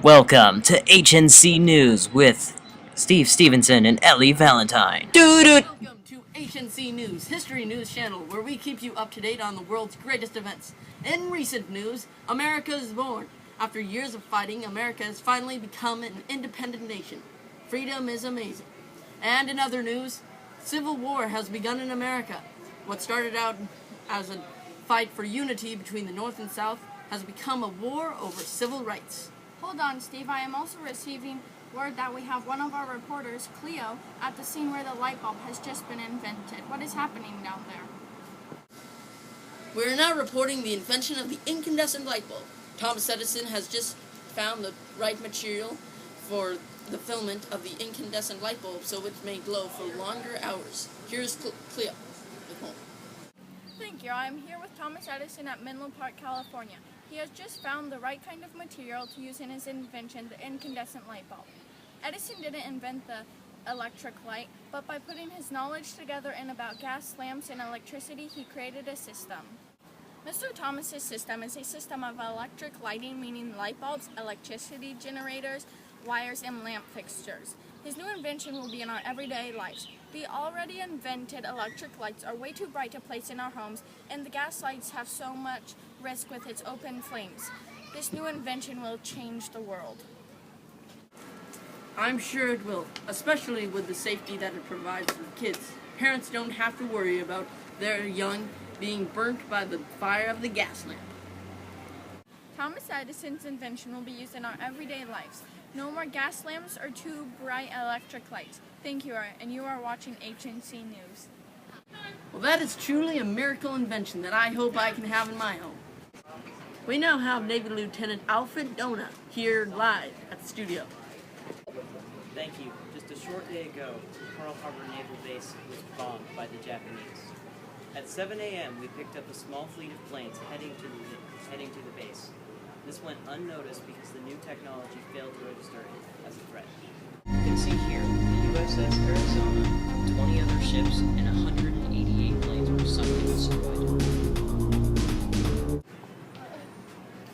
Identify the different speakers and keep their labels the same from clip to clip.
Speaker 1: Welcome to HNC News with Steve Stevenson and Ellie Valentine.
Speaker 2: Welcome to HNC News, history news channel, where we keep you up to date on the world's greatest events. In recent news, America is born. After years of fighting, America has finally become an independent nation. Freedom is amazing. And in other news, civil war has begun in America. What started out as a fight for unity between the North and South has become a war over civil rights.
Speaker 3: Hold on, Steve. I am also receiving word that we have one of our reporters, Cleo, at the scene where the light bulb has just been invented. What is happening down there?
Speaker 2: We are now reporting the invention of the incandescent light bulb. Thomas Edison has just found the right material for the filament of the incandescent light bulb so it may glow for longer hours. Here's Cleo with home.
Speaker 3: Thank you. I am here with Thomas Edison at Menlo Park, California. He has just found the right kind of material to use in his invention, the incandescent light bulb. Edison didn't invent the electric light, but by putting his knowledge together in about gas lamps and electricity, he created a system. Mr. Thomas's system is a system of electric lighting, meaning light bulbs, electricity generators, wires, and lamp fixtures. His new invention will be in our everyday lives. The already invented electric lights are way too bright to place in our homes, and the gas lights have so much risk with its open flames. This new invention will change the world.
Speaker 2: I'm sure it will, especially with the safety that it provides for kids. Parents don't have to worry about their young being burnt by the fire of the gas lamp.
Speaker 3: Thomas Edison's invention will be used in our everyday lives. No more gas lamps or too bright electric lights. Thank you, and you are watching HNC News.
Speaker 2: Well, that is truly a miracle invention that I hope I can have in my home. We now have Navy Lieutenant Alfred Dona here live at the studio.
Speaker 4: Thank you. Just a short day ago, Pearl Harbor Naval Base was bombed by the Japanese. At 7 a.m., we picked up a small fleet of planes heading to the base. This went unnoticed because the new technology failed to register it as a threat.
Speaker 1: You can see here the USS Arizona, 20 other ships, and 188 planes were sunk and destroyed.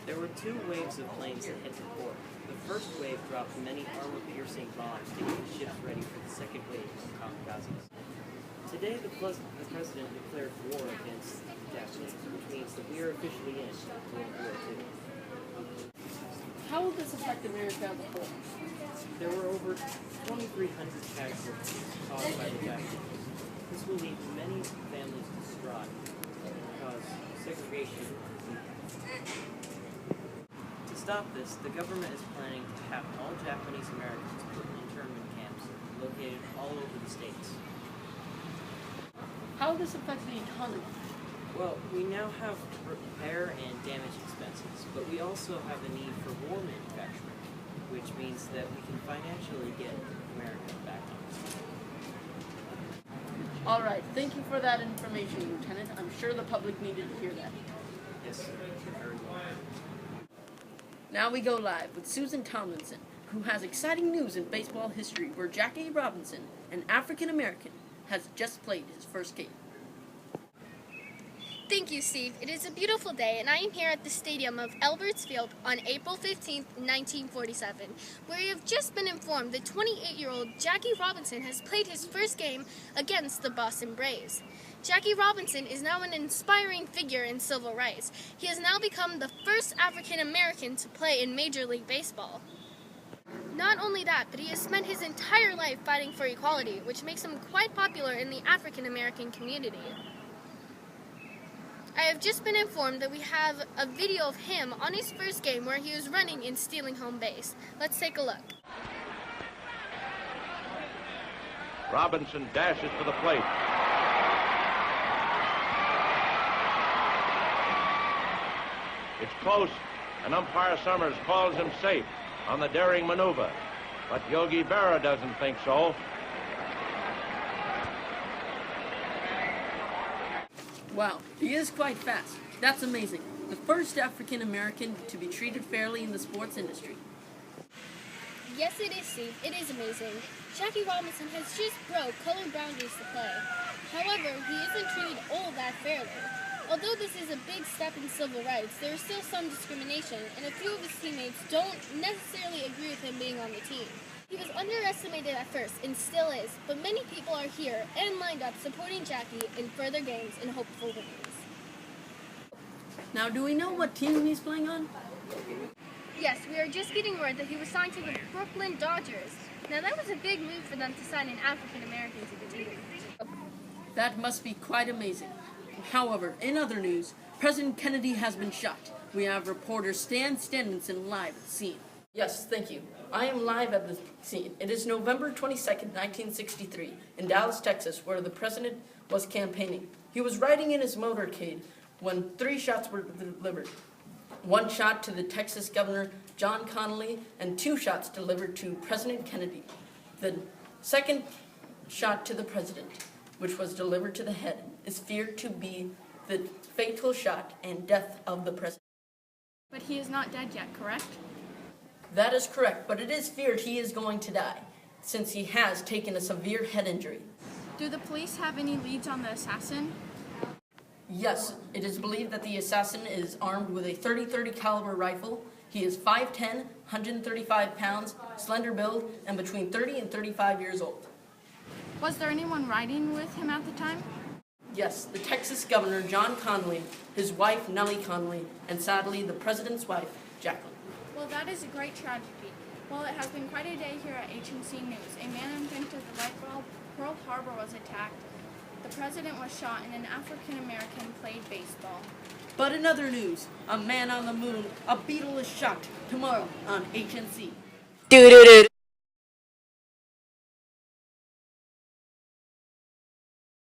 Speaker 4: There were two waves of planes that hit the port. The first wave dropped many armor-piercing bombs to get the ships ready for the second wave of kamikazes. Today, the president declared war against the Japanese, which means that we are officially in World War II.
Speaker 2: How will this affect America as a whole?
Speaker 4: There were over 2,300 casualties caused by the Japanese. This will leave many families distraught and cause segregation. To stop this, the government is planning to have all Japanese Americans put in internment camps located all over the states.
Speaker 2: How will this affect the economy?
Speaker 4: Well, we now have repair and damage expenses, but we also have a need for war manufacturing, which means that we can financially get America back on.
Speaker 2: All right, thank you for that information, Lieutenant. I'm sure the public needed to hear that.
Speaker 4: Yes, sir. Very well.
Speaker 2: Now we go live with Susan Tomlinson, who has exciting news in baseball history where Jackie Robinson, an African-American, has just played his first game.
Speaker 5: Thank you, Steve. It is a beautiful day, and I am here at the stadium of Alberts Field on April 15, 1947, where we have just been informed that 28-year-old Jackie Robinson has played his first game against the Boston Braves. Jackie Robinson is now an inspiring figure in civil rights. He has now become the first African-American to play in Major League Baseball. Not only that, but he has spent his entire life fighting for equality, which makes him quite popular in the African-American community. I have just been informed that we have a video of him on his first game where he was running and stealing home base. Let's take a look.
Speaker 6: Robinson dashes to the plate. It's close, and umpire Summers calls him safe on the daring maneuver. But Yogi Berra doesn't think so.
Speaker 2: Wow, he is quite fast. That's amazing. The first African-American to be treated fairly in the sports industry.
Speaker 5: Yes, it is, Steve. It is amazing. Jackie Robinson has just broke color boundaries to play. However, he isn't treated all that fairly. Although this is a big step in civil rights, there is still some discrimination, and a few of his teammates don't necessarily agree with him being on the team. He was underestimated at first, and still is, but many people are here and lined up supporting Jackie in further games and hopeful winnings.
Speaker 2: Now, do we know what team he's playing on?
Speaker 5: Yes, we are just getting word that he was signed to the Brooklyn Dodgers. Now that was a big move for them to sign an African American to the team.
Speaker 2: That must be quite amazing. However, in other news, President Kennedy has been shot. We have reporter Stan Stevenson live at the scene. Yes, thank you. I am live at the scene. It is November 22nd, 1963, in Dallas, Texas, where the president was campaigning. He was riding in his motorcade when 3 shots were delivered. 1 shot to the Texas governor, John Connally, and 2 shots delivered to President Kennedy. The second shot to the president, which was delivered to the head, is feared to be the fatal shot and death of the president.
Speaker 3: But he is not dead yet, correct?
Speaker 2: That is correct, but it is feared he is going to die, since he has taken a severe head injury.
Speaker 3: Do the police have any leads on the assassin?
Speaker 2: Yes, it is believed that the assassin is armed with a .30 caliber rifle. He is 5'10", 135 pounds, slender build, and between 30 and 35 years old.
Speaker 3: Was there anyone riding with him at the time?
Speaker 2: Yes, the Texas governor, John Connally, his wife, Nellie Connally, and sadly, the president's wife, Jacqueline.
Speaker 3: Well, that is a great tragedy. Well, it has been quite a day here at HNC News. A man invented the light bulb, Pearl Harbor was attacked, the president was shot, and an African American played baseball.
Speaker 2: But in other news, a man on the moon, a beetle is shot tomorrow on HNC.